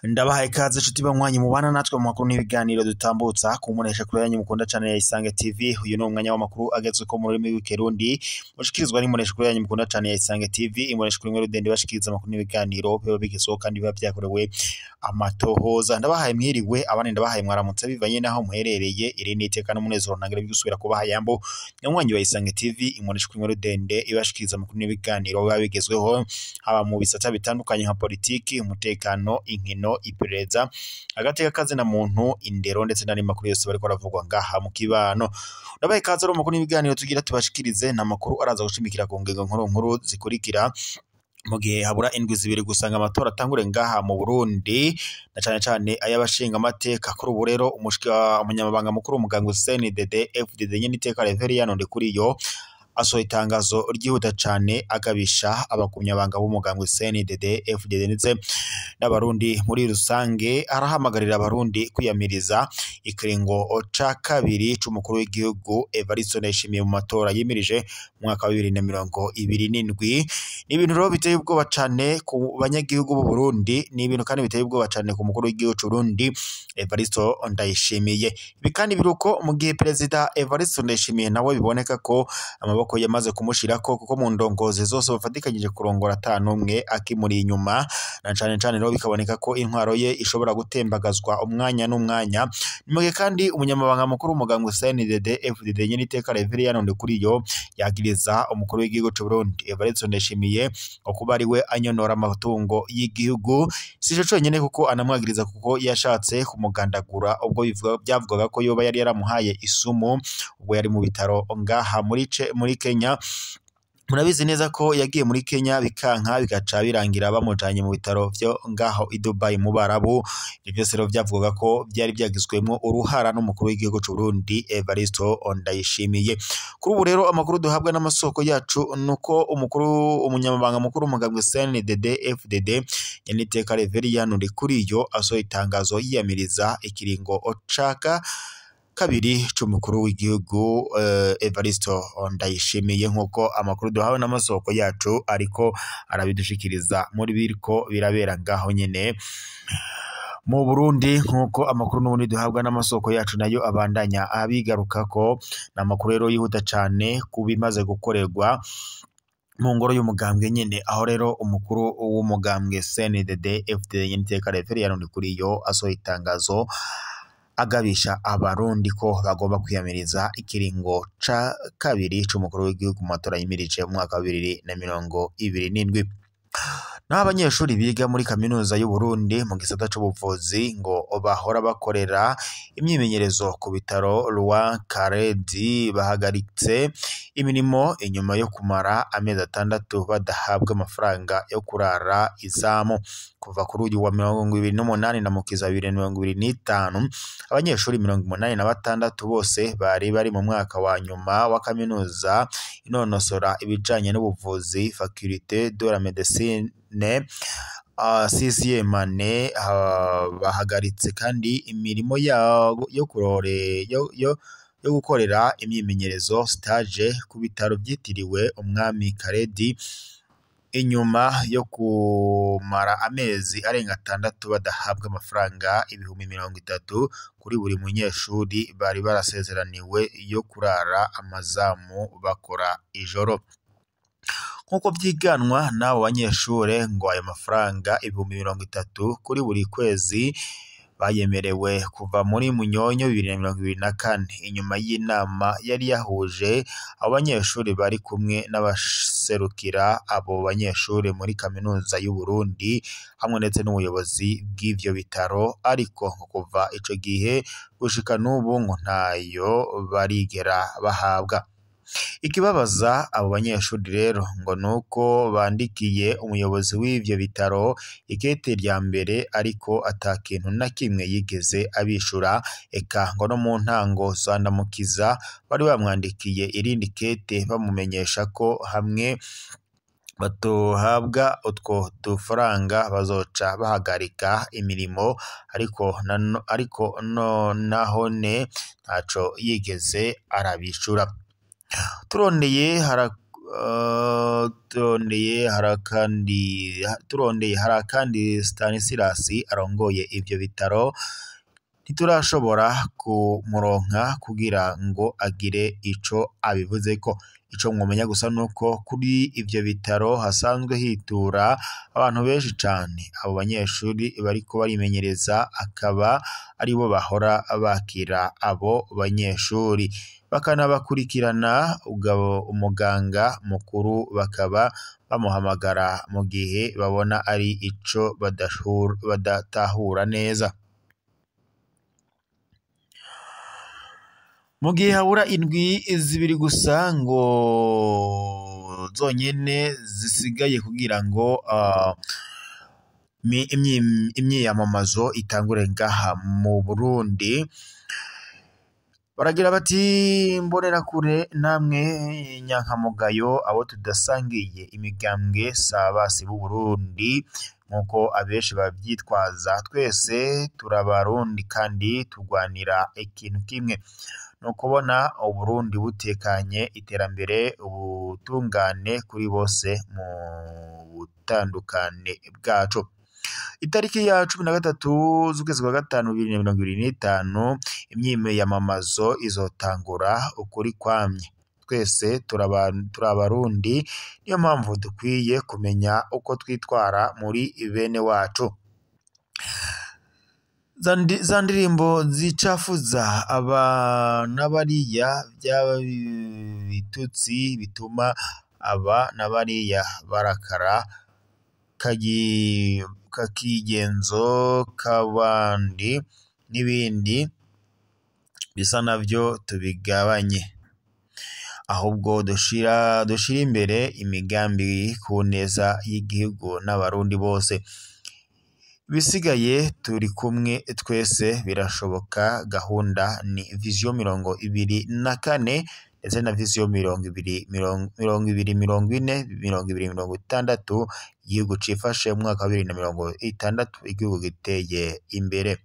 Ndabahaye ikaze nshuti banywanyi mubana natwe mu makuru n'ibiganiro dutambutsa ku munesha kuri yanyu mukunda channel ya Isange TV. Uyu ni umwanya w'amakuru agezweko mu rurimi rw'ikirundi mushikirizwa n'umunesha kuri yanyu mukunda channel ya Isange TV. Imunesha kuri mwe rudende bashikiriza amakuru n'ibiganiro biba bigezweho kandi biba byakorewe amatohoza. Ndabahaye mwiriwe, abandi ndabahaye mwaramutse bivanye naho muherereye. Iri ni iteka n'umunezero ntangire bigusubira kubaha yambo nyamwanyi wa Isange TV. Imunesha kuri mwe rudende ibashikiriza amakuru n'ibiganiro biba bigezweho haba mu bisata bitandukanye nka politiki, umutekano, inkino, iperereza, agateka kazi na muntu, indero ndetse n'andi makuru yose bariko baravugwa ngaha mu kibano. Ndabaye ikaze mu makuru n'ibiganiro tugira tubashikirize na makuru araza gushimikira ku ngingo nkuru zikurikira. Mu gihe habura indwi zibiri gusanga amatora atangure ngaha mu Burundi na cane ay'abashinga amateka, kuri ubu rero umunyamabanga mukuru w'umugambwe CNDD FDD nyene iteka Reverien Ndikuriyo asohoye itangazo ryihuta cane agabisha abakumyabanga b'umugambwe CNDD FDD ndetse n'abarundi muri rusange. Arahamagarira abarundi kwiyamiriza ikiringo ca kabiri c'umukuru w'igihugu Evariste Ndayishimiye mu matora yimirije mu mwaka wa 2027. Ni ibintu rero biteye ubwoba cane ku banyagihugu b'u Burundi, ni ibintu kandi biteye ubwoba cane ku mukuru w'igihugu c'u Burundi Evariste Ndayishimiye. Ibi kandi biruko mu gihe Perezida Evariste Ndayishimiye nawe biboneka ko amaboko yamaze kumushirako, kuko mu ndongozi zose bafatikanyije kurongora atanumwe akimuri inyuma, na cane rero bikaboneka ko intwaro ye ishobora gutembagazwa umwanya n'umwanya. Nimugihe kandi umunyamabanga mukuru w'umugambwe CNDD FDD nyene iteka Reverien Ndikuriyo yagiriza umukuru w'igihugu c'u Burundi Evariste Ndayishimiye ko kuba ari we anyonora amatungo y'igihugu. Sico conyene kuko anamwagiriza kuko yashatse kumugandagura ubwo byavugaga ko yoba yari yaramuhaye isumu ubwo yari mu bitaro ngaha muri Kenya. Murabizi neza ko yagiye muri Kenya bikanka bigaca birangira bamujanye mu bitaro vyo ngaho i Dubai mu Barabu. Ivyo byose rero byavugaga ko byari byagizwemwo uruhara n'umukuru w'igihugu c'u Burundi Evariste Ndayishimiye. Kuri ubu rero amakuru duhabwa n'amasoko yacu nuko umunyamabanga mukuru w'umugambwe CNDD FDD nyene iteka Reverien Ndikuriyo asohoye itangazo yiyamiriza ikiringo ca kabiri c'umukuru w'igihugu Evariste Ndayishimiye, nkuko amakuru duhawe n'amasoko yacu ariko arabidushikiriza muri biriko birabera ngaho nyene mu Burundi. Nkuko amakuru n'ubundi duhabwa n'amasoko yacu nayo abandanya abigarukako, na makuru rero yihuta cane kubimaze gukorerwa mu ngoro y'umugambwe nyene, aho rero umukuru w'umugambwe CNDD FDD nyene iteka Reverien Ndikuriyo asohoye itangazo agabisha abarundi ko bagomba kwiyamiriza ikiringo ca kabiri c'umukuru w'igihugu mu matora yimirije mu mwaka wa 2027. N'abanyeshuri biga muri kaminuza y'u Burundi mu gisata c'ubuvuzi ngo bahora bakorera imyimenyerezo ku bitaro Roi Karedi bahagaritse imirimo inyuma yo kumara amezi 6 badahabwa amafaranga yo kurara izamu. Kuva kuri uyu wa 28 na mukiza 2025 abanyeshuri 86 bose bari mu mwaka wa nyuma wa kaminuza inonosora ibijanye n'ubuvuzi Faculté de la Médecine CCMane bahagaritse kandi imirimo yo gukorera imyimenyerezo stage ku bitaro byitiriwe umwami Karedi inyuma yo kumara amezi arenga 6 badahabwa amafaranga 30,000 kuri buri munyeshuri bari barasezeraniwe yo kurara amazamu bakora ijoro. Nkuko byiganwa n'abo banyeshure ngo ayo mafaranga 30,000 kuri buri kwezi bayemerewe kuva muri Munyonyo 2024 inyuma y'inama yari yahuje abanyeshuri bari kumwe n'abaserukira abo banyeshuri muri kaminuza y'u Burundi hamwe ndetse n'ubuyobozi bw'ivyo bitaro. Ariko kuva ico gihe gushika n'ubu ngo ntayo barigera bahabwa. Ikibabaza abo banyeshuri rero ngo nuko bandikiye umuyobozi w'ivyo bitaro ikete rya mbere ariko atakintu na kimwe yigeze abishura. Eka ngo no mu ntango zandamukiza bari bamwandikiye irindi kete bamumenyesha ko hamwe batohabwa utwo dufaranga bazoca bahagarika imirimo, ariko nahone ntaco yigeze arabishura. turondeye harakandi Stanislas arongoye ivyo bitaro ntiturashobora kumuronka kugira ngo agire ico abivuzeko. Ico mwomenya gusa nuko kuri ivyo bitaro hasanzwe hitura abantu benshi cane. Abo banyeshuri bariko barimenyereza akaba aribo bahora bakira abo banyeshuri bakanabakurikirana. Umuganga mukuru bakaba bamuhamagara mu gihe babona ari ico badatahura neza. Mu gihe habura indwi zibiri gusa ngo zonyene zisigaye kugira ngo imyiyamamazo itangure ngaha mu Burundi, baragira bati mbonerakure namwe nyankamugayo abo tudasangiye imigambwe sabasi b'u Burundi nkuko abenshi bavyitwaza, twese turabarundi kandi tugwanira ikintu kimwe, no kubona Uburundi butekanye, iterambere, ubutungane kuri bose mu butandukane bwacu. Itariki ya 13 z'ukwezi kwa gatanu 2025 imyiyamamazo izotangura ukuri kwamye. Twese turabarundi, niyo mpamvu dukwiye kumenya uko twitwara muri bene wacu. Za ndirimbo zicafuza aba n'abariya by'abitutsi bituma aba n'abariya barakara kakigenzo kabandi n'ibindi bisa navyo tubigabanye, ahubwo dushira imbere imigambi ku neza y'igihugu n'abarundi bose. Bisigaye turi kumwe twese birashoboka. Gahunda ni vision 2024 ndetse na vision 2040 igihugu cifashe mu mwaka wa 2060 igihugu giteye imbere.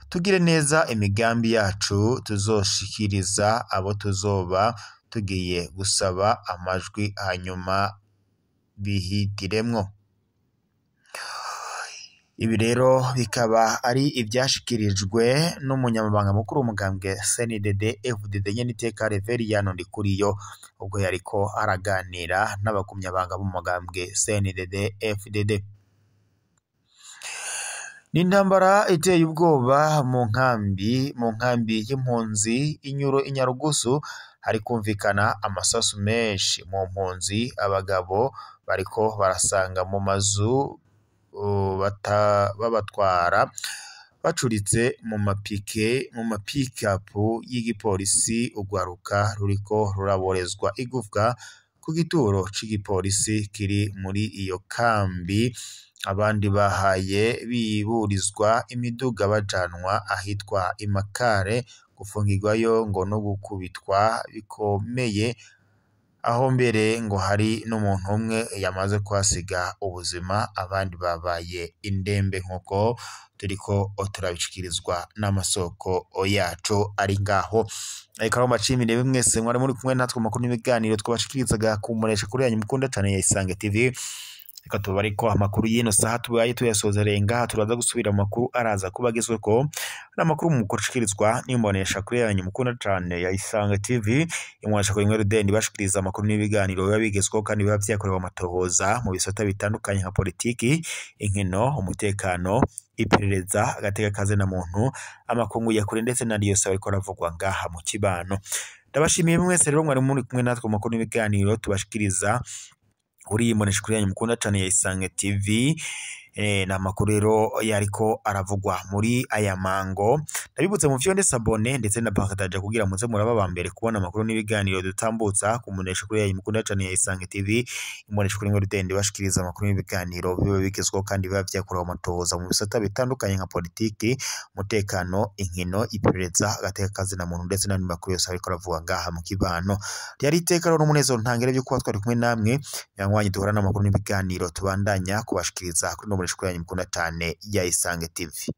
Tugire neza imigambi yacu tuzoshikiriza abo tuzoba tugiye gusaba amajwi, hanyuma bihitiremwo. Ibi rero bikaba ari ibyashikirijwe n'umunyamabanga mukuru w'umugambwe CNDD-FDD Nyeniteka Reveriyano Ndikuriyo ubwo yariko araganira n'abagumyabanga b'umugambwe CNDD-FDD. N'intambara iteye ubwoba mu nkambi y'impunzi Inyarugusu, hari kumvikana amasasu menshi mu mpunzi. Abagabo bariko barasanga mu mazu babatwara bacuritse mu mapikapu y'igipolisi. Ugwaruka ruriko ruraborezwa igufwa ku gituro c'igipolisi kiri muri iyo kambi. Abandi bahaye biburizwa imiduga bajanwa ahitwa Imakare gufungirwayo ngo no gukubitwa bikomeye, aho mbere ngo hari n'umuntu umwe yamaze kuhasiga ubuzima, abandi babaye indembe nkuko turiko turabishikirizwa n'amasoko yacu ari ngaho. Ariko aho mbashimire mwese mwari muri kumwe natwe makuru n'ibiganiro twabashikirizaga ku muresha kuri yanyu mukunda cyane ya Isange TV. Reka tubariko amakuru y'ino saha tubaye tuyasozereye ngaha, turaza gusubira mu makuru araza kubagezweko n'amakuru mu kurushikirizwa n'imbonesha kuri yanyu mukunda cyane ya Isange TV. Imwasha kuri Mwero Dendi bashikiriza amakuru n'ibiganiro biba bigezweho kandi biba vyakorewe amatohoza mu bisata bitandukanye nka politiki, inkino, umutekano, iperereza, agateka kaze na muntu, amakungu ya kure ndetse n'andi yose ariko aravugwa ngaha mu kibano. Ndabashimiye mwese rero mwari muri kumwe natwe amakuru n'ibiganiro tubashikiriza uri imbonesha kuri yanyu mukunda cyane ya Isange TV. Na makuru rero yariko aravugwa muri aya mango. Ndabibutse mu vyonde sabone ndetse na bakataja kugira muze muraba mbere kubona amakuru n'ibiganiro dutambutsa ku munesha kuri yanyu mukunda cyane ya Isange TV. Imbonesha kuri Mwero Dendi bashikiriza amakuru n'ibiganiro biba bigezweho kandi biba vyakorewe amatohoza mu bisata bitandukanye nka politiki, umutekano, inkino, iperereza, agateka kazi na muntu ndetse n'andi makuru yose ariko aravugwa ngaha mu kibano. Ryari iteka rero n'umunezero ntangere byo kuba twari kumwe namwe yangwanye duhora n'amakuru n'ibiganiro tubandanya kubashikiriza kuri mbonesha kuri yanyu mukunda cyane ya Isange TV.